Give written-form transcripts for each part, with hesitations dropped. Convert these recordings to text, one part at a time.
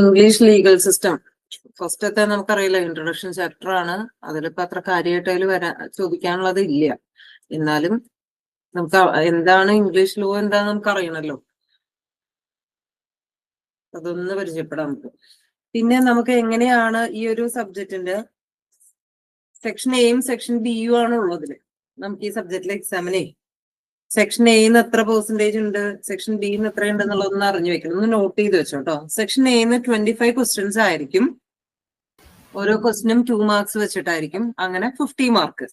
English legal system ഫസ്റ്റത്തെ നമുക്കറിയില്ല, introduction chapter ആണ്. അതിലിപ്പോ അത്ര കാര്യമായിട്ട് അതിൽ ചോദിക്കാനുള്ളത് ഇല്ല. എന്നാലും നമുക്ക് എന്താണ് ഇംഗ്ലീഷ് ലോ എന്താന്ന് നമുക്ക് അറിയണല്ലോ, അതൊന്ന് പരിചയപ്പെടാം നമുക്ക്. പിന്നെ നമുക്ക് എങ്ങനെയാണ് ഈ ഒരു സബ്ജക്റ്റിന്റെ സെക്ഷൻ എയും സെക്ഷൻ ബിയും ആണ് ഉള്ളതില്. നമുക്ക് ഈ സബ്ജക്റ്റിലെ എക്സാമിനെ സെക്ഷൻ എന്ന് എത്ര പെർസെന്റേജ് ഉണ്ട്, സെക്ഷൻ ബിന്ന് എത്ര ഉണ്ട് എന്നുള്ളതൊന്ന് അറിഞ്ഞു വെക്കണം, ഒന്ന് നോട്ട് ചെയ്ത് വെച്ചോ കേട്ടോ. സെക്ഷൻ എന്ന് 25 ക്വസ്റ്റ്യൻസ് ആയിരിക്കും. ഓരോ ക്വസ്റ്റിനും 2 മാർക്സ് വെച്ചിട്ടായിരിക്കും. അങ്ങനെ 50 മാർക്ക്.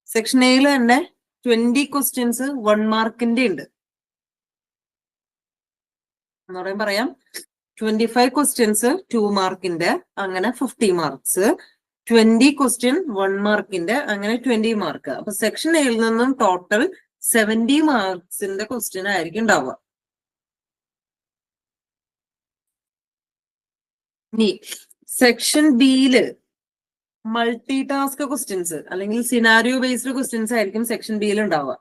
സെക്ഷൻ എയിൽ തന്നെ 20 ക്വസ്റ്റ്യൻസ് 1 മാർക്കിന്റെ ഉണ്ട്. എന്നോടെ പറയാം, 25 ക്വസ്റ്റ്യൻസ് 2 മാർക്കിന്റെ, അങ്ങനെ 50 മാർക്സ്. 20 ക്വസ്റ്റ്യൻ 1 മാർക്കിന്റെ, അങ്ങനെ 20 മാർക്ക്. അപ്പൊ സെക്ഷൻ എയിൽ നിന്നും ടോട്ടൽ 70 മാർക്സിന്റെ ക്വസ്റ്റ്യൻ ആയിരിക്കും ഉണ്ടാവുക. ഇനി സെക്ഷൻ ബിയില് മൾട്ടി ടാസ്ക് ക്വസ്റ്റ്യൻസ് അല്ലെങ്കിൽ സിനാരിയോ ബേസ്ഡ് ക്വസ്റ്റ്യൻസ് ആയിരിക്കും സെക്ഷൻ ബിയിൽ ഉണ്ടാവുക.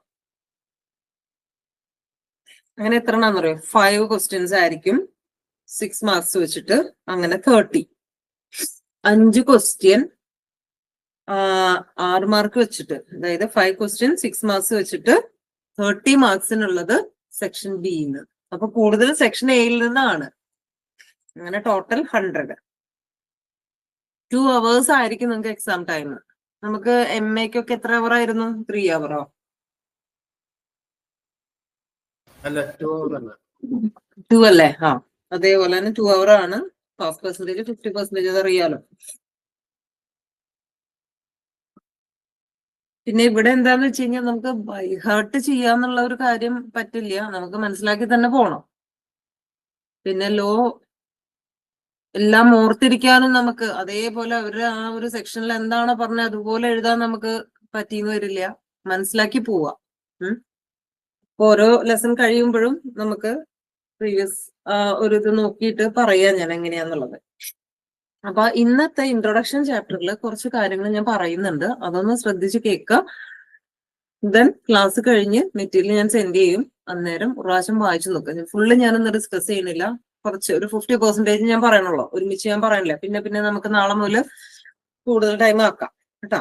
അങ്ങനെ എത്ര എണ്ണാന്ന് പറയും, 5 ക്വസ്റ്റ്യൻസ് ആയിരിക്കും 6 മാർക്സ് വെച്ചിട്ട്, അങ്ങനെ 30. 5 ക്വസ്റ്റ്യൻ 6 മാർക്ക് വെച്ചിട്ട്, അതായത് 5 ക്വസ്റ്റ്യൻ 6 മാർക്സ് വെച്ചിട്ട് 30 മാർക്സിനുള്ളത് സെക്ഷൻ ബിന്ന്. അപ്പൊ കൂടുതൽ സെക്ഷൻ എയിൽ നിന്നാണ്. അങ്ങനെ ടോട്ടൽ 100. 2 hours ആയിരിക്കും നിങ്ങൾക്ക് എക്സാം ടൈം. നമുക്ക് MAക്കൊക്കെ എത്ര അവർ ആയിരുന്നു? 3 hour അല്ല 2 അല്ലേ? അതേപോലെ തന്നെ 2 hour ആണ്. ഹാഫ് പെർസെന്റേജ് 50% അറിയാലോ. പിന്നെ ഇവിടെ എന്താന്ന് വെച്ച് കഴിഞ്ഞാൽ നമുക്ക് ബൈഹാർട്ട് ചെയ്യാന്നുള്ള ഒരു കാര്യം പറ്റില്ല, നമുക്ക് മനസ്സിലാക്കി തന്നെ പോണം. പിന്നെ ലോ എല്ലാം ഓർത്തിരിക്കാനും നമുക്ക് അതേപോലെ അവരുടെ ആ ഒരു സെക്ഷനിൽ എന്താണോ പറഞ്ഞത് അതുപോലെ എഴുതാൻ നമുക്ക് പറ്റിയെന്ന് വരില്ല, മനസ്സിലാക്കി പോവാ. ഓരോ ലെസൺ കഴിയുമ്പോഴും നമുക്ക് പ്രീവിയസ് ഒരു ഇത് നോക്കിയിട്ട് പറയാം ഞാൻ എങ്ങനെയാന്നുള്ളത്. അപ്പൊ ഇന്നത്തെ ഇൻട്രൊഡക്ഷൻ ചാപ്റ്ററിൽ കുറച്ച് കാര്യങ്ങൾ ഞാൻ പറയുന്നുണ്ട്, അതൊന്ന് ശ്രദ്ധിച്ച് കേൾക്കുക. ദെൻ ക്ലാസ് കഴിഞ്ഞ് മെറ്റീരിയൽ ഞാൻ സെൻഡ് ചെയ്യും, അന്നേരം ഒരു പ്രാവശ്യം വായിച്ചു നോക്കുക. ഫുള്ള് ഞാനൊന്ന് ഡിസ്കസ് ചെയ്യണില്ല, കുറച്ച് ഒരു 50% ഞാൻ പറയണുള്ളൂ, ഒരുമിച്ച് ഞാൻ പറയണില്ല. പിന്നെ നമുക്ക് നാളെ മുതൽ കൂടുതൽ ടൈം ആക്കാം കേട്ടോ.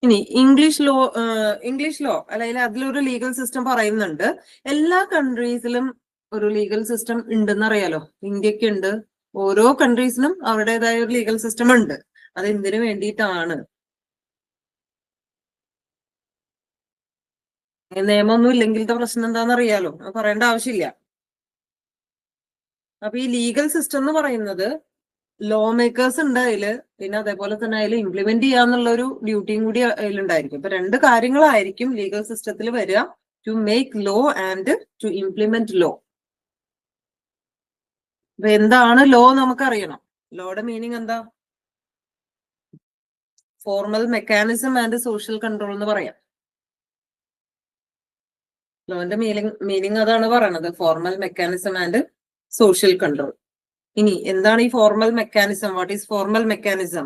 ഇനി ഇംഗ്ലീഷ് ലോ അല്ലെങ്കിൽ അതിലൊരു ലീഗൽ സിസ്റ്റം പറയുന്നുണ്ട്. എല്ലാ കൺട്രീസിലും ഒരു ലീഗൽ സിസ്റ്റം ഉണ്ടെന്ന് അറിയാലോ. ഇന്ത്യക്ക് ഉണ്ട്, ഓരോ കൺട്രീസിനും അവരുടേതായ ഒരു ലീഗൽ സിസ്റ്റം ഉണ്ട്. അത് എന്തിനു വേണ്ടിയിട്ടാണ്? നിയമമൊന്നും ഇല്ലെങ്കിലത്തെ പ്രശ്നം എന്താണെന്ന് അറിയാലോ, പറയേണ്ട ആവശ്യമില്ല. അപ്പൊ ഈ ലീഗൽ സിസ്റ്റം എന്ന് പറയുന്നത് ലോ മേക്കേഴ്സ് ഉണ്ട് അതില്, പിന്നെ അതേപോലെ തന്നെ അതിൽ ഇംപ്ലിമെന്റ് ചെയ്യാന്നുള്ള ഒരു ഡ്യൂട്ടിയും കൂടി അതിലുണ്ടായിരിക്കും. ഇപ്പൊ 2 കാര്യങ്ങളായിരിക്കും ലീഗൽ സിസ്റ്റത്തിൽ വരിക: to make law and to implement law. അപ്പൊ എന്താണ് ലോ നമുക്കറിയണം. ലോയുടെ മീനിങ് എന്താ? Formal mechanism and social control എന്ന് പറയാം. ലോന്റെ മീനിങ് അതാണ് പറയണത്, formal mechanism and social control. ഇനി എന്താണ് ഈ formal mechanism? What is formal mechanism?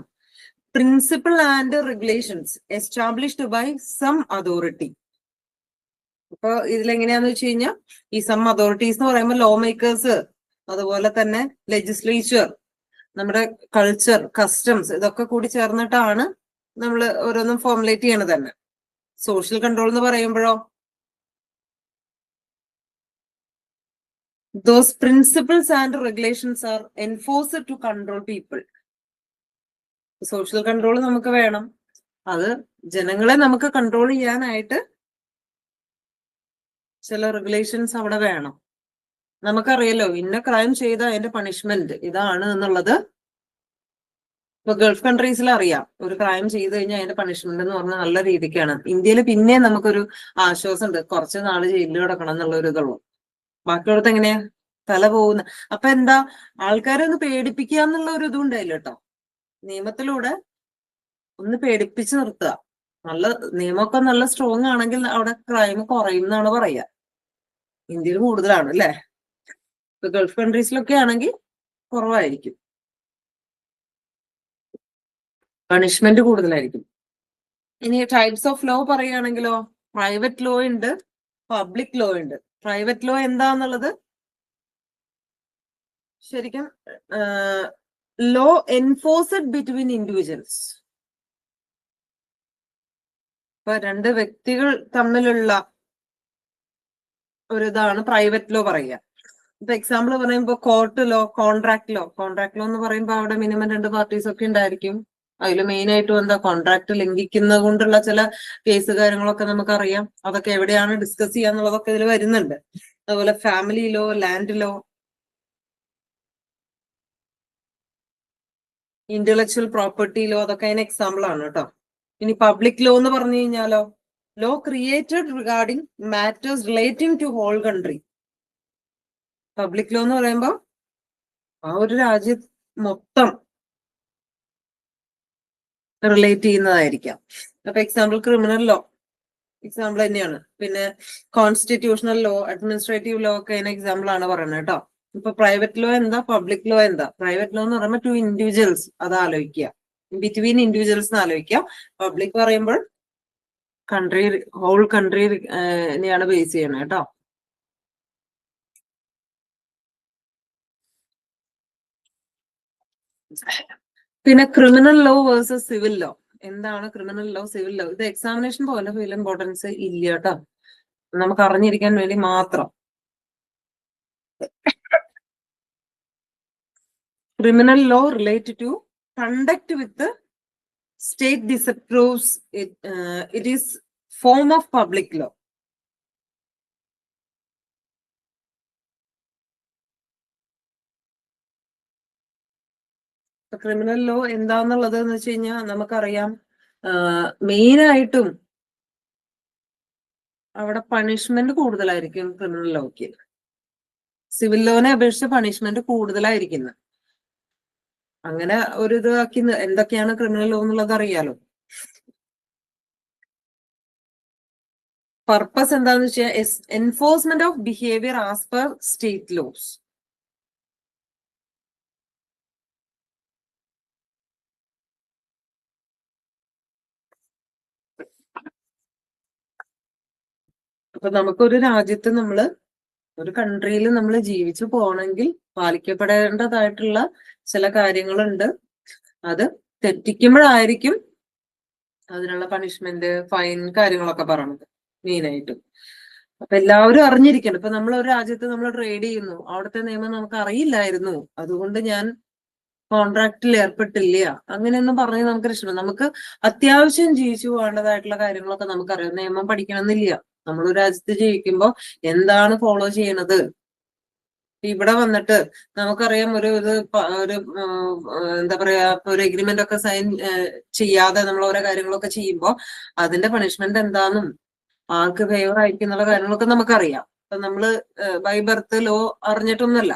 Principle and regulations established by some authority. അപ്പൊ ഇതിലെങ്ങനെയാന്ന് വെച്ച് കഴിഞ്ഞാൽ ഈ സം അതോറിറ്റീസ് എന്ന് പറയുമ്പോൾ ലോ മേക്കേഴ്സ്, അതുപോലെ തന്നെ ലെജിസ്ലേച്ചർ, നമ്മുടെ കൾച്ചർ, കസ്റ്റംസ്, ഇതൊക്കെ കൂടി ചേർന്നിട്ടാണ് നമ്മൾ ഓരോന്നും ഫോർമുലേറ്റ് ചെയ്യണത് തന്നെ. സോഷ്യൽ കൺട്രോൾ എന്ന് പറയുമ്പോഴോ, those principles and regulations are enforced to control people. Social control നമുക്ക് വേണം, അത് ജനങ്ങളെ നമുക്ക് കൺട്രോൾ ചെയ്യാനായിട്ട് ചില റെഗുലേഷൻസ് അവിടെ വേണം. നമുക്കറിയാലോ ഇന്ന ക്രൈം ചെയ്ത അതിന്റെ പണിഷ്മെന്റ് ഇതാണ് എന്നുള്ളത്. ഇപ്പൊ ഗൾഫ് കൺട്രീസിൽ അറിയാം, ഒരു ക്രൈം ചെയ്ത് കഴിഞ്ഞാൽ അതിന്റെ പണിഷ്മെന്റ് എന്ന് പറഞ്ഞാൽ നല്ല രീതിക്കാണ്. ഇന്ത്യയിൽ പിന്നെ നമുക്കൊരു ആശ്വാസം ഉണ്ട്, കുറച്ച് നാള് ജയിലിൽ കിടക്കണം എന്നുള്ള ഒരു ഇതുള്ളൂ. ബാക്കിയുള്ളടത്ത് എങ്ങനെയാ? തല പോകുന്ന. അപ്പൊ എന്താ, ആൾക്കാരെ ഒന്ന് പേടിപ്പിക്കുക എന്നുള്ള ഒരു ഇതും ഉണ്ടായില്ല കേട്ടോ. നിയമത്തിലൂടെ ഒന്ന് പേടിപ്പിച്ച് നിർത്തുക. നല്ല നിയമമൊക്കെ നല്ല സ്ട്രോങ് ആണെങ്കിൽ അവിടെ ക്രൈം കുറയും എന്നാണ് പറയുക. ഇന്ത്യയിൽ കൂടുതലാണ് അല്ലെ? ഇപ്പൊ ഗൾഫ് കൺട്രീസിലൊക്കെ ആണെങ്കിൽ കുറവായിരിക്കും, പണിഷ്മെന്റ് കൂടുതലായിരിക്കും. ഇനി ടൈപ്സ് ഓഫ് ലോ പറയുകയാണെങ്കിലോ, പ്രൈവറ്റ് ലോ ഉണ്ട്, പബ്ലിക് ലോ ഉണ്ട്. പ്രൈവറ്റ് ലോ എന്താന്നുള്ളത് ശരിക്കും ലോ എൻഫോഴ്സ്ഡ് ബിറ്റ്വീൻ ഇൻഡിവിജ്വൽസ്. ഇപ്പൊ രണ്ട് വ്യക്തികൾ തമ്മിലുള്ള ഒരു ഇതാണ് പ്രൈവറ്റ് ലോ പറയുക. ഇപ്പൊ എക്സാമ്പിൾ പറയുമ്പോ court law, contract law. Contract law എന്ന് പറയുമ്പോൾ അവിടെ മിനിമം 2 പാർട്ടീസ് ഒക്കെ ഉണ്ടായിരിക്കും. അതിൽ മെയിൻ ആയിട്ടും എന്താ, കോൺട്രാക്ട് ലംഘിക്കുന്നത് കൊണ്ടുള്ള ചില കേസ് കാര്യങ്ങളൊക്കെ നമുക്കറിയാം. അതൊക്കെ എവിടെയാണ് ഡിസ്കസ് ചെയ്യാന്നുള്ളതൊക്കെ ഇതിൽ വരുന്നുണ്ട്. അതുപോലെ family law, land law, intellectual property law, അതൊക്കെ അതിന് എക്സാമ്പിൾ ആണ് കേട്ടോ. ഇനി പബ്ലിക് ലോ എന്ന് പറഞ്ഞു കഴിഞ്ഞാലോ, law created regarding matters relating to whole country. Public law എന്ന് പറയുമ്പോൾ ആ ഒരു രാജ്യം മൊത്തം റിലേറ്റ് ചെയ്യുന്നതായിരിക്കാം. അപ്പൊ എക്സാമ്പിൾ ക്രിമിനൽ ലോ എക്സാമ്പിൾ തന്നെയാണ്. പിന്നെ കോൺസ്റ്റിറ്റ്യൂഷണൽ ലോ, അഡ്മിനിസ്ട്രേറ്റീവ് ലോ ഒക്കെ അതിന് എക്സാമ്പിൾ ആണ് പറയുന്നത് കേട്ടോ. ഇപ്പൊ പ്രൈവറ്റ് ലോ എന്താ, പബ്ലിക് ലോ എന്താ? പ്രൈവറ്റ് ലോ എന്ന് പറയുമ്പോൾ 2 ഇൻഡിവിജ്വൽസ്, അത് ആലോചിക്കുക, ബിറ്റ്വീൻ ഇൻഡിവിജ്വൽസ് ആലോചിക്കുക. പബ്ലിക് പറയുമ്പോൾ കൺട്രി, ഹോൾ കൺട്രിനെയാണ് ബേസ് ചെയ്യണത് കേട്ടോ. പിന്നെ criminal law versus civil law. എന്താണ് ക്രിമിനൽ ലോ, സിവിൽ ലോ? ഇത് എക്സാമിനേഷൻ പോലെ വലിയ ഇമ്പോർട്ടൻസ് ഇല്ല കേട്ടോ, നമുക്ക് അറിഞ്ഞിരിക്കാൻ വേണ്ടി മാത്രം. Criminal law related to conduct with state disapproves it, it is form of public law. Criminal law എന്താന്നുള്ളത് എന്ന് വെച്ച് കഴിഞ്ഞാൽ നമുക്കറിയാം, മെയിൻ ആയിട്ടും അവിടെ പണിഷ്മെന്റ് കൂടുതലായിരിക്കും ക്രിമിനൽ ലോക്ക്. സിവിൽ ലോനെ അപേക്ഷിച്ച് പണിഷ്മെന്റ് കൂടുതലായിരിക്കുന്നത്. അങ്ങനെ ഒരു ഇതാക്കി എന്തൊക്കെയാണ് ക്രിമിനൽ ലോ എന്നുള്ളത് അറിയാലോ. പർപ്പസ് എന്താന്ന് വെച്ചാൽ enforcement of behaviour as per state laws. അപ്പൊ നമുക്കൊരു രാജ്യത്ത് ഒരു കൺട്രിയിൽ നമ്മൾ ജീവിച്ചു പോകണമെങ്കിൽ പാലിക്കപ്പെടേണ്ടതായിട്ടുള്ള ചില കാര്യങ്ങളുണ്ട്. അത് തെറ്റിക്കുമ്പോഴായിരിക്കും അതിനുള്ള പണിഷ്മെന്റ്, ഫൈൻ, കാര്യങ്ങളൊക്കെ പറയണത് മെയിനായിട്ടും. അപ്പൊ എല്ലാവരും അറിഞ്ഞിരിക്കണം. ഇപ്പൊ നമ്മൾ ഒരു രാജ്യത്ത് നമ്മൾ ട്രേഡ് ചെയ്യുന്നു, അവിടുത്തെ നിയമം നമുക്ക് അറിയില്ലായിരുന്നു, അതുകൊണ്ട് ഞാൻ കോൺട്രാക്റ്റിൽ ഏർപ്പെട്ടില്ല, അങ്ങനെയൊന്നും പറഞ്ഞ് നമുക്ക് രക്ഷപ്പെടാം. നമുക്ക് അത്യാവശ്യം ജീവിച്ചു പോകേണ്ടതായിട്ടുള്ള കാര്യങ്ങളൊക്കെ നമുക്കറിയാം. നിയമം പഠിക്കണമെന്നില്ല. നമ്മളൊരു രാജ്യത്ത് ജീവിക്കുമ്പോൾ എന്താണ് ഫോളോ ചെയ്യണത്. ഇവിടെ വന്നിട്ട് നമുക്കറിയാം, ഒരു എന്താ പറയാ, ഒരു എഗ്രിമെന്റ് ഒക്കെ സൈൻ ചെയ്യാതെ നമ്മൾ ഓരോ കാര്യങ്ങളൊക്കെ ചെയ്യുമ്പോൾ അതിന്റെ പണിഷ്മെന്റ് എന്താന്നും ആർക്ക് ഫേവർ ആയിരിക്കും എന്നുള്ള കാര്യങ്ങളൊക്കെ നമുക്കറിയാം. അപ്പൊ നമ്മള് ബൈ ബർത്ത് ലോ അറിഞ്ഞിട്ടൊന്നുമല്ല.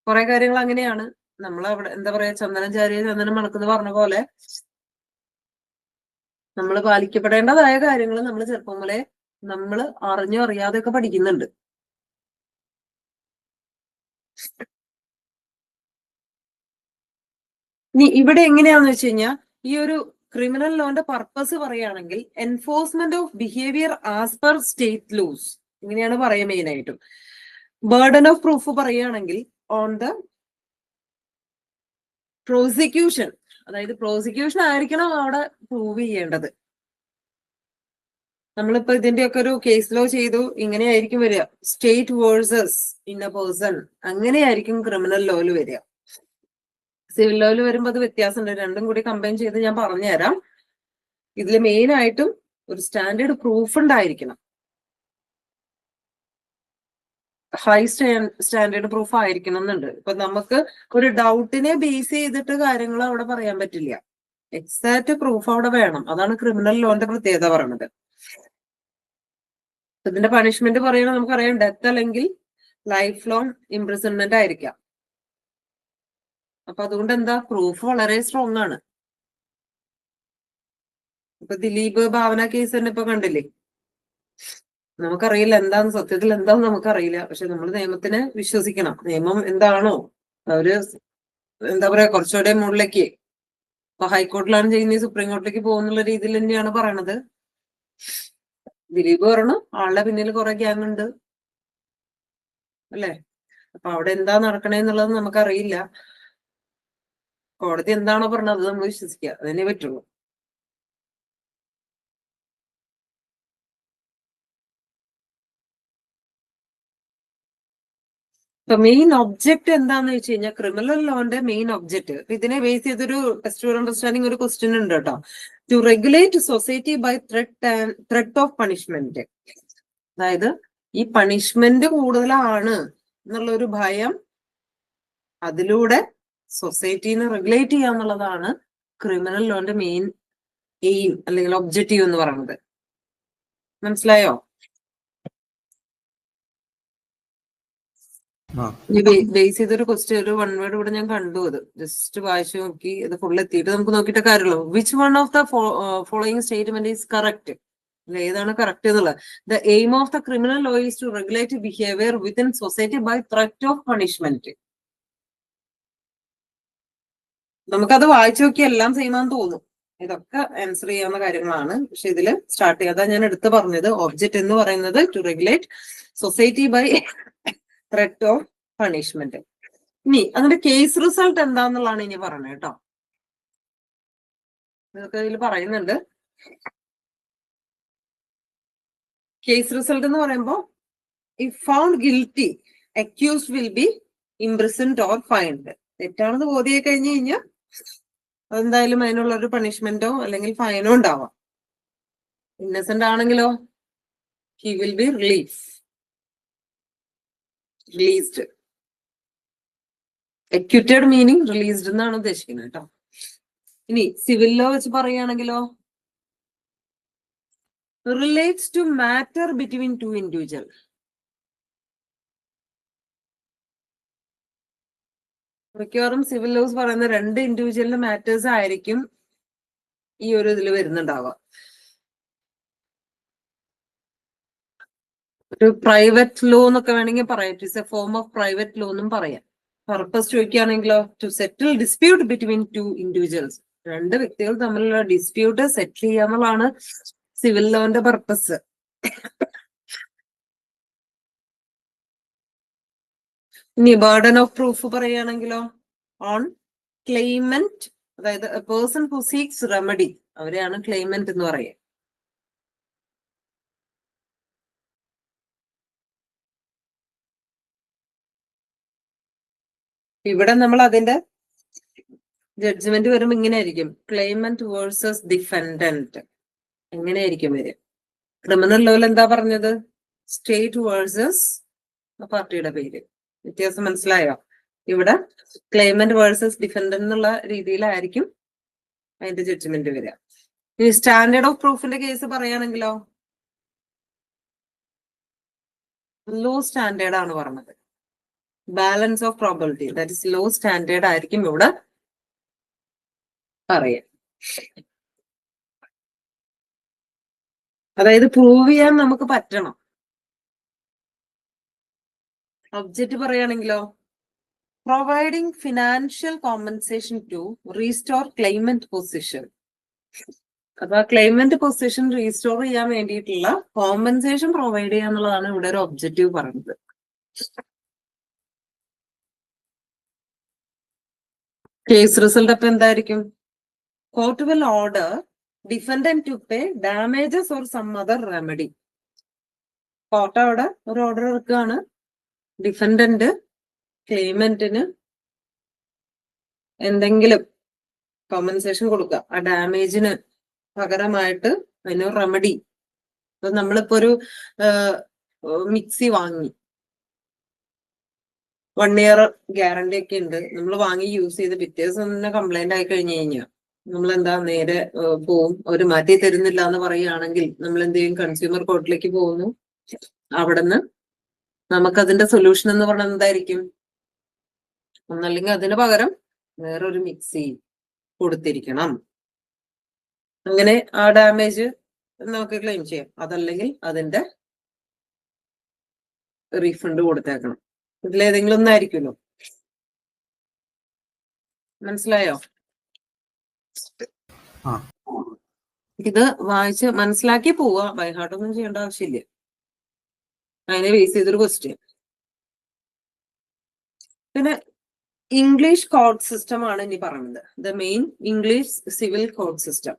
കുറെ കാര്യങ്ങൾ അങ്ങനെയാണ്. നമ്മൾ അവിടെ എന്താ പറയാ, ചന്ദനം ചാരിയ ചന്ദനം മണക്കുന്ന പറഞ്ഞ പോലെ നമ്മൾ പാലിക്കപ്പെടേണ്ടതായ കാര്യങ്ങൾ നമ്മൾ ചെറുപ്പം മുതലേ നമ്മൾ അറിഞ്ഞോ അറിയാതെയൊക്കെ പഠിക്കുന്നുണ്ട്. ഇനി ഇവിടെ എങ്ങനെയാന്ന് വെച്ച് കഴിഞ്ഞാൽ, ഈ ഒരു ക്രിമിനൽ ലോന്റെ പർപ്പസ് പറയുകയാണെങ്കിൽ enforcement of behaviour as per state laws, ഇങ്ങനെയാണ് പറയുക മെയിൻ ആയിട്ടും. ബർഡൻ ഓഫ് പ്രൂഫ് പറയുകയാണെങ്കിൽ ഓൺ ദ പ്രോസിക്യൂഷൻ, അതായത് പ്രോസിക്യൂഷൻ ആയിരിക്കണം അവിടെ പ്രൂവ് ചെയ്യേണ്ടത്. നമ്മളിപ്പോ ഇതിന്റെയൊക്കെ ഒരു കേസ് ലോ ചെയ്തു, ഇങ്ങനെയായിരിക്കും വരിക, state versus in A person, അങ്ങനെയായിരിക്കും ക്രിമിനൽ ലോയിൽ വരിക. സിവിൽ ലോയിൽ വരുമ്പോൾ അത് വ്യത്യാസമുണ്ട്. രണ്ടും കൂടി കമ്പൈൻ ചെയ്ത് ഞാൻ പറഞ്ഞുതരാം. ഇതിൽ മെയിൻ ആയിട്ടും ഒരു സ്റ്റാൻഡേർഡ് പ്രൂഫ് ഉണ്ടായിരിക്കണം. ഹൈ സ്റ്റാൻഡേർഡ് പ്രൂഫ് ആയിരിക്കണം എന്നുണ്ട്. ഇപ്പൊ നമുക്ക് ഒരു ഡൗട്ടിനെ ബേസ് ചെയ്തിട്ട് കാര്യങ്ങൾ അവിടെ പറയാൻ പറ്റില്ല. എക്സാക്ട് പ്രൂഫ് അവിടെ വേണം. അതാണ് ക്രിമിനൽ ലോന്റെ പ്രത്യേകത പറയുന്നത്. ഇതിന്റെ പണിഷ്മെന്റ് പറയുന്നത് നമുക്കറിയാം, ഡെത്ത് അല്ലെങ്കിൽ ലൈഫ് ലോങ് ഇംപ്രിസൺമെന്റ് ആയിരിക്കാം. അപ്പൊ അതുകൊണ്ട് എന്താ, പ്രൂഫ് വളരെ സ്ട്രോങ് ആണ്. ഇപ്പൊ ദിലീപ് ഭാവന കേസ് തന്നെ ഇപ്പൊ കണ്ടില്ലേ, നമുക്കറിയില്ല എന്താന്ന്, സത്യത്തിൽ എന്താന്ന് നമുക്കറിയില്ല. പക്ഷെ നമ്മൾ നിയമത്തിനെ വിശ്വസിക്കണം. നിയമം എന്താണോ അവര് എന്താ പറയാ, കുറച്ചുകൂടെ മുകളിലേക്ക് ഇപ്പൊ ഹൈക്കോർട്ടിലാണ് ചെയ്യുന്നത്, സുപ്രീം കോടതിയിലേക്ക് പോകുന്നുള്ള രീതിയിൽ തന്നെയാണ് പറയണത്. ദിലീപ് പറഞ്ഞു ആളുടെ പിന്നിൽ കുറെ ഗ്യാങ് ഉണ്ട് അല്ലെ. അപ്പൊ അവിടെ എന്താ നടക്കണേന്നുള്ളത് നമുക്കറിയില്ല. കോടതി എന്താണോ പറഞ്ഞത് അത് നമ്മൾ വിശ്വസിക്കുക, അതിനെ പറ്റുള്ളൂ. ഇപ്പൊ മെയിൻ ഒബ്ജക്ട് എന്താന്ന് വെച്ച് കഴിഞ്ഞാൽ ക്രിമിനൽ ലോന്റെ മെയിൻ ഒബ്ജക്ട്, ഇതിനെ ബേസ് ചെയ്തൊരു ടെസ്റ്റ് ഫോർ അണ്ടർസ്റ്റാൻഡിങ് ഒരു ക്വസ്റ്റ്യൻ ഉണ്ട് കേട്ടോ. To regulate society by threat of punishment. അതായത് ഈ പണിഷ്മെന്റ് കൂടുതലാണ് എന്നുള്ള ഒരു ഭയം, അതിലൂടെ സൊസൈറ്റീനെ റെഗുലേറ്റ് ചെയ്യുക എന്നുള്ളതാണ് ക്രിമിനൽ ലോന്റെ മെയിൻ എയിം അല്ലെങ്കിൽ ഒബ്ജക്റ്റീവ് എന്ന് പറയുന്നത്. മനസ്സിലായോ? ബേസ് ചെയ്തൊരു ക്വസ്റ്റ്യൻ, ഒരു വൺ വേർഡ് ഇവിടെ ഞാൻ കണ്ടു, അത് ജസ്റ്റ് വായിച്ചു നോക്കി, ഇത് ഫുൾ എത്തിയിട്ട് നമുക്ക് നോക്കിയിട്ട് കാര്യമുള്ളൂ. Which one of the following statement is correct? ഏതാണ് കറക്റ്റ് എന്നുള്ളത്. The aim of the criminal law is to regulate behaviour within society by threat of punishment. നമുക്കത് വായിച്ചു നോക്കി എല്ലാം സെയിമാന്ന് തോന്നും, ഇതൊക്കെ ആൻസർ ചെയ്യാവുന്ന കാര്യങ്ങളാണ്. പക്ഷെ ഇതിൽ സ്റ്റാർട്ട് ചെയ്യാതെ ഞാൻ എടുത്തു പറഞ്ഞത് ഒബ്ജക്റ്റ് എന്ന് പറയുന്നത് to regulate society by threat of punishment. ഇനി അതിന്റെ കേസ് റിസൾട്ട് എന്താന്നുള്ളതാണ് ഇനി പറഞ്ഞത് കേട്ടോ. ഇതൊക്കെ ഇതിൽ പറയുന്നുണ്ട്. കേസ് റിസൾട്ട് എന്ന് പറയുമ്പോൾ if found guilty accused will be imprisoned or find. തെറ്റാണെന്ന് ബോധ്യായി കഴിഞ്ഞു കഴിഞ്ഞാൽ അതെന്തായാലും അതിനുള്ള ഒരു പണിഷ്മെന്റോ അല്ലെങ്കിൽ ഫൈനോ ഉണ്ടാവാം. ഇന്നസെന്റ് ആണെങ്കിലോ he will be released. Acquitted meaning released എന്നാണ് ഉദ്ദേശിക്കുന്നത് കേട്ടോ. ഇനി സിവിൽ ലോ വെച്ച് പറയുകയാണെങ്കിലോ relates to matter between two individual. മിക്കവാറും സിവിൽ ലോസ് പറയുന്ന രണ്ട് ഇൻഡിവിജ്വലിന്റെ മാറ്റേഴ്സ് ആയിരിക്കും ഈ ഒരു ഇതിൽ വരുന്നുണ്ടാവുക. ഒരു പ്രൈവറ്റ് ലോ എന്നൊക്കെ വേണമെങ്കിൽ പറയാം, it is a form of private law എന്നും പറയാം. പർപ്പസ് ചോദിക്കുകയാണെങ്കിലോ to settle dispute between two individuals. രണ്ട് വ്യക്തികൾ തമ്മിലുള്ള ഡിസ്പ്യൂട്ട് സെറ്റിൽ ചെയ്യാന്നുള്ളതാണ് സിവിൽ ലോന്റെ പർപ്പസ്. ഇനി ബർഡൻ ഓഫ് പ്രൂഫ് പറയുകയാണെങ്കിലോ ഓൺ ക്ലെയിമന്റ്, അതായത് a person who seeks remedy, അവരെയാണ് ക്ലെയിമന്റ് എന്ന് പറയുക. ഇവിടെ നമ്മൾ അതിന്റെ ജഡ്ജ്മെന്റ് വരുമ്പോൾ ഇങ്ങനെ ആയിരിക്കും, ക്ലെയിമന്റ് വേഴ്സസ് ഡിഫെൻഡന്റ്. എങ്ങനെയായിരിക്കും വരിക? ക്രിമിനൽ ലോയിൽ എന്താ പറഞ്ഞത്? സ്റ്റേറ്റ് വേഴ്സസ് പാർട്ടിയുടെ പേര്. വ്യത്യാസം മനസ്സിലായോ? ഇവിടെ ക്ലെയിമന്റ് വേഴ്സസ് ഡിഫെൻഡന്റ് എന്നുള്ള രീതിയിലായിരിക്കും അതിന്റെ ജഡ്ജ്മെന്റ് വരിക. ഇനി സ്റ്റാൻഡേർഡ് ഓഫ് പ്രൂഫിന്റെ കേസ് പറയുകയാണെങ്കിലോ ലോ സ്റ്റാൻഡേർഡ് ആണ് പറഞ്ഞത്. Balance of probability, that is low standard ആയിരിക്കും ഇവിടെ പറയാം. അതായത് പ്രൂവ് ചെയ്യാൻ നമുക്ക് പറ്റണം. ഒബ്ജക്റ്റ് പറയുകയാണെങ്കിലോ providing financial compensation to restore claimant position. അപ്പൊ ക്ലെയിമന്റ് പൊസിഷൻ റീസ്റ്റോർ ചെയ്യാൻ വേണ്ടിയിട്ടുള്ള കോമ്പൻസേഷൻ പ്രൊവൈഡ് ചെയ്യുക എന്നുള്ളതാണ് ഇവിടെ ഒരു ഒബ്ജക്റ്റീവ് പറയുന്നത്. കേസ് റിസൾട്ട് അപ്പൊ എന്തായിരിക്കും? Court will order defendant to pay damages or some other remedy. Court അവിടെ ഒരു ഓർഡർ ഇറക്കുകയാണ്, ഡിഫൻഡന്റ് ക്ലെയിമന്റിന് എന്തെങ്കിലും കോമ്പൻസേഷൻ കൊടുക്കുക, ആ ഡാമേജിന് പകരമായിട്ട് അതിന് റെമഡി. ഇപ്പൊ നമ്മളിപ്പോ ഒരു മിക്സി വാങ്ങി, 1 year ഗ്യാരണ്ടി ഒക്കെ ഉണ്ട്, നമ്മൾ വാങ്ങി യൂസ് ചെയ്ത് പിറ്റേ ദിവസം തന്നെ കംപ്ലൈന്റ് ആയി കഴിഞ്ഞു കഴിഞ്ഞാൽ നമ്മൾ എന്താ നേരെ പോവും, അവർ മാറ്റി തരുന്നില്ല എന്ന് പറയുകയാണെങ്കിൽ നമ്മൾ എന്ത് ചെയ്യും? കൺസ്യൂമർ കോർട്ടിലേക്ക് പോകുന്നു. അവിടുന്ന് നമുക്കതിന്റെ സൊല്യൂഷൻ എന്ന് പറയുന്നത് എന്തായിരിക്കും? ഒന്നല്ലെങ്കിൽ അതിന് പകരം വേറൊരു മിക്സി കൊടുത്തിരിക്കണം, അങ്ങനെ ആ ഡാമേജ് നമുക്ക് ക്ലെയിം ചെയ്യാം. അതല്ലെങ്കിൽ അതിന്റെ റീഫണ്ട് കൊടുത്തേക്കണം. ഇതിലേതെങ്കിലും ഒന്നായിരിക്കുമല്ലോ. മനസ്സിലായോ? ഇത് വായിച്ച് മനസ്സിലാക്കി പോവുക, ബൈഹാർട്ടൊന്നും ചെയ്യേണ്ട ആവശ്യമില്ല. അതിനെ ബേസ് ചെയ്തൊരു ക്വസ്റ്റ്യൻ. പിന്നെ ഇംഗ്ലീഷ് കോഡ് സിസ്റ്റം ആണ് ഇനി പറയുന്നത്. The main English civil code system.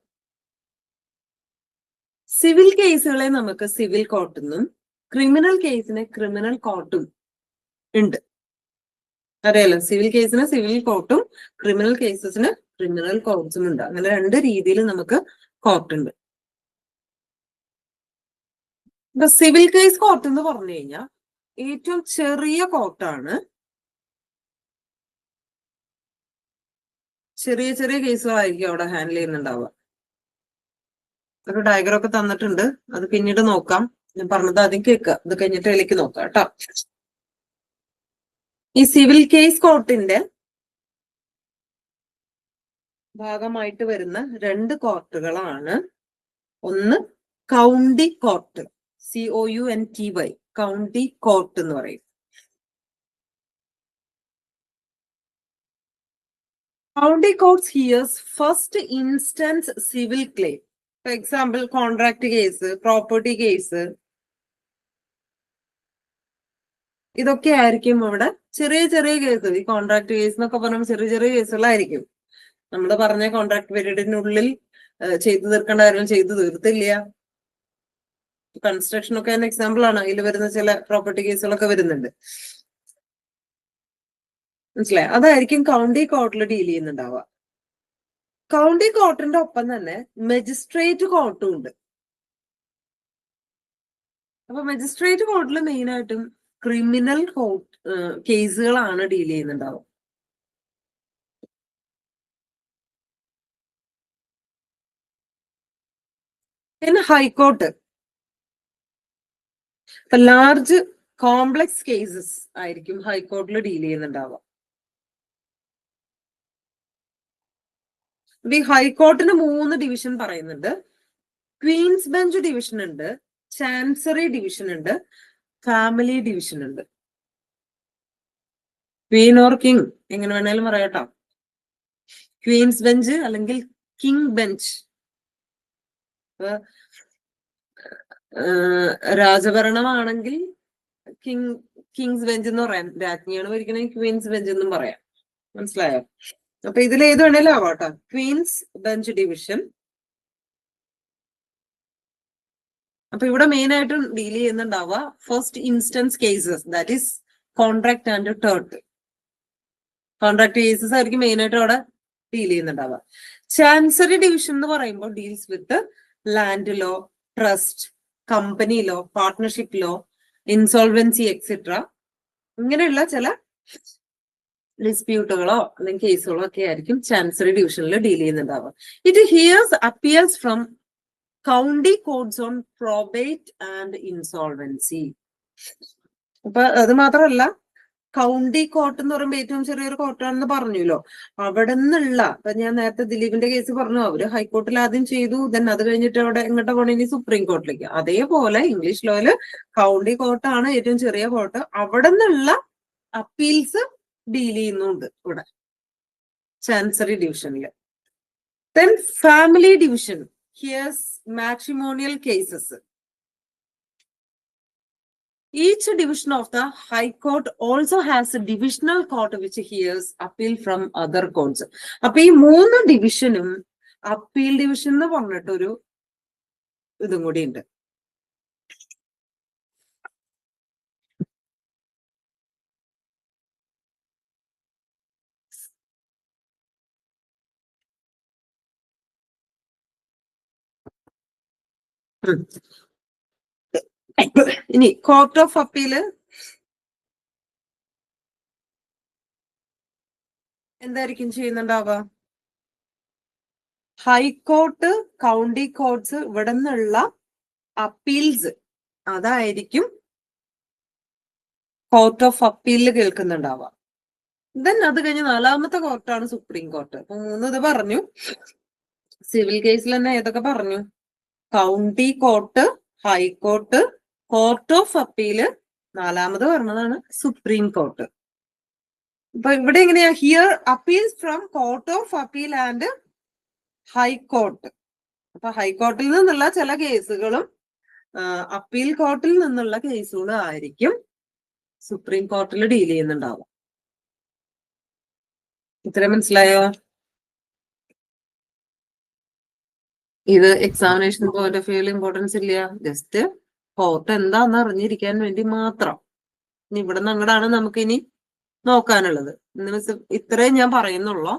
Civil കേസുകളെ നമുക്ക് സിവിൽ കോർട്ടെന്നും ക്രിമിനൽ കേസിന് ക്രിമിനൽ കോർട്ടും ഉണ്ട്. അറിയാലോ, സിവിൽ കേസിന് സിവിൽ കോർട്ടും ക്രിമിനൽ കേസസിന് ക്രിമിനൽ കോർട്സും ഉണ്ട്. അങ്ങനെ രണ്ട് രീതിയിൽ നമുക്ക് കോർട്ട് ഉണ്ട്. ഇപ്പൊ സിവിൽ കേസ് കോർട്ട് എന്ന് പറഞ്ഞു കഴിഞ്ഞാൽ ഏറ്റവും ചെറിയ കോർട്ടാണ്. ചെറിയ ചെറിയ കേസുകളായിരിക്കും അവിടെ ഹാൻഡിൽ ചെയ്യുന്നുണ്ടാവുക. ഒരു ഡയഗ്രം ഒക്കെ തന്നിട്ടുണ്ട്, അത് പിന്നീട് നോക്കാം. ഞാൻ പറഞ്ഞത് ആദ്യം കേൾക്കുക, ഇത് കഴിഞ്ഞിട്ട് അതിലേക്ക് നോക്കാം കേട്ടോ. ഈ സിവിൽ കേസ് കോർട്ടിന്റെ ഭാഗമായിട്ട് വരുന്ന രണ്ട് കോർട്ടുകളാണ്. ഒന്ന് county court, COUNTY, county court എന്ന് പറയും. County courts hears first instance civil claim. For example, contract case, property case. ഇതൊക്കെ ആയിരിക്കും അവിടെ ചെറിയ ചെറിയ കേസ്. ഈ കോൺട്രാക്ട് കേസ് എന്നൊക്കെ പറയുമ്പോൾ ചെറിയ ചെറിയ കേസുകളായിരിക്കും. നമ്മൾ പറഞ്ഞ കോൺട്രാക്ട് പീരീഡിനുള്ളിൽ ചെയ്തു തീർക്കേണ്ട കാര്യം ചെയ്തു തീർത്തില്ല. കൺസ്ട്രക്ഷൻ ഒക്കെ അതിന് എക്സാമ്പിൾ ആണ്. അതിൽ വരുന്ന ചില പ്രോപ്പർട്ടി കേസുകളൊക്കെ വരുന്നുണ്ട്. മനസ്സിലായി? അതായിരിക്കും കൗണ്ടി കോർട്ടിൽ ഡീൽ ചെയ്യുന്നുണ്ടാവുക. കൗണ്ടി കോർട്ടിന്റെ ഒപ്പം തന്നെ മജിസ്ട്രേറ്റ് കോർട്ടും ഉണ്ട്. അപ്പൊ മജിസ്ട്രേറ്റ് കോർട്ടിൽ മെയിൻ ആയിട്ടും ക്രിമിനൽ കോർട്ട് കേസുകളാണ് ഡീൽ ചെയ്യുന്നുണ്ടാവുക. പിന്നെ ഹൈക്കോർട്ട് ലാർജ് കോംപ്ലക്സ് കേസസ് ആയിരിക്കും ഹൈക്കോർട്ടിൽ ഡീൽ ചെയ്യുന്നുണ്ടാവുക. ഈ ഹൈക്കോർട്ടിന് 3 ഡിവിഷൻ പറയുന്നുണ്ട്. ക്വീൻസ് ബെഞ്ച് ഡിവിഷൻ ഉണ്ട്, ചാൻസറി ഡിവിഷൻ ഉണ്ട്, ഫാമിലി ഡിവിഷൻ ഉണ്ട്. ക്വീൻ ഓർ കിങ് എങ്ങനെ വേണേലും പറയാട്ടോ. ക്വീൻസ് ബെഞ്ച് അല്ലെങ്കിൽ കിങ് ബെഞ്ച്. രാജഭരണമാണെങ്കിൽ കിങ്സ് ബെഞ്ച് എന്ന് പറയാം. രാജ്ഞിയാണ് ഭരിക്കണമെങ്കിൽ ക്വീൻസ് ബെഞ്ച് എന്നും പറയാം. മനസ്സിലായോ? അപ്പൊ ഇതിൽ ഏത് വേണേലും ആവാട്ടോ. Queen's bench division. അപ്പൊ ഇവിടെ മെയിൻ ആയിട്ടും ഡീൽ ചെയ്യുന്നുണ്ടാവുക first instance cases, that is contract and tort. Contract cases ആയിരിക്കും മെയിൻ ആയിട്ട് അവിടെ ഡീൽ ചെയ്യുന്നുണ്ടാവുക. ചാൻസറി ഡിവിഷൻ എന്ന് പറയുമ്പോൾ deals with land law, trust, company law, partnership law, insolvency etcetera. ഇങ്ങനെയുള്ള ചില ഡിസ്പ്യൂട്ടുകളോ അല്ലെങ്കിൽ കേസുകളോ ഒക്കെ ആയിരിക്കും ചാൻസറി ഡിവിഷനിൽ ഡീൽ ചെയ്യുന്നുണ്ടാവുക. It hears appeals from county courts on probate and insolvency. അപ്പൊ അത് മാത്രമല്ല, കൗണ്ടി കോർട്ട് എന്ന് പറയുമ്പോൾ ഏറ്റവും ചെറിയൊരു കോർട്ടാണെന്ന് പറഞ്ഞല്ലോ. അവിടെ നിന്നുള്ള, ഇപ്പൊ ഞാൻ നേരത്തെ ദിലീപിന്റെ കേസ് പറഞ്ഞു, അവര് ഹൈക്കോർട്ടിൽ ആദ്യം ചെയ്തു, ദെൻ അത് കഴിഞ്ഞിട്ട് അവിടെ എങ്ങോട്ട് പോകണേ, ഇനി സുപ്രീം കോർട്ടിലേക്ക്. അതേപോലെ ഇംഗ്ലീഷ് ലോയില് കൗണ്ടി കോർട്ടാണ് ഏറ്റവും ചെറിയ കോർട്ട്. അവിടെ നിന്നുള്ള അപ്പീൽസ് ഡീൽ ചെയ്യുന്നുണ്ട് ഇവിടെ ചാൻസറി ഡിവിഷനില്. Then family division hears matrimonial cases. Each division of the High Court also has a divisional court which hears appeal from other courts. അപ്പൊ ഈ 3 ഡിവിഷനും അപ്പീൽ ഡിവിഷൻ എന്ന് പറഞ്ഞിട്ടൊരു ഇതും കൂടി ഉണ്ട്. ഇനി കോർട്ട് ഓഫ് അപ്പീല് എന്തായിരിക്കും ചെയ്യുന്നുണ്ടാവുക? ഹൈക്കോർട്ട്, കൗണ്ടി കോർട്സ്, ഇവിടെ നിന്നുള്ള അപ്പീൽസ് അതായിരിക്കും കോർട്ട് ഓഫ് അപ്പീലിൽ കേൾക്കുന്നുണ്ടാവുക. ദെൻ അത് കഴിഞ്ഞ് 4ാമത്തെ കോർട്ടാണ് സുപ്രീം കോർട്ട്. അപ്പൊ 3 ഇത് പറഞ്ഞു. സിവിൽ കേസിൽ തന്നെ ഏതൊക്കെ പറഞ്ഞു? County court, high court, court of appeal, 4ാമത് പറഞ്ഞതാണ് സുപ്രീം കോർട്ട്. അപ്പൊ ഇവിടെ എങ്ങനെയാ? Hear appeals from court of appeal and high court. അപ്പൊ ഹൈക്കോർട്ടിൽ നിന്നുള്ള ചില കേസുകളും അപ്പീൽ കോർട്ടിൽ നിന്നുള്ള കേസുകളും ആയിരിക്കും സുപ്രീം കോർട്ടിൽ ഡീൽ ചെയ്യുന്നുണ്ടാവും. ഇത്രയും മനസ്സിലായോ? ഇത് എക്സാമിനേഷൻ പോയിന്റ് ഓഫ് വ്യൂവിൽ ഇമ്പോർട്ടൻസ് ഇല്ല, ജസ്റ്റ് കോർട്ട് എന്താന്ന് അറിഞ്ഞിരിക്കാൻ വേണ്ടി മാത്രം. ഇനി ഇവിടെ നിങ്ങടാണ് നമുക്ക് ഇനി നോക്കാനുള്ളത്. ഇത്രയും ഞാൻ പറയുന്നുള്ളൂ.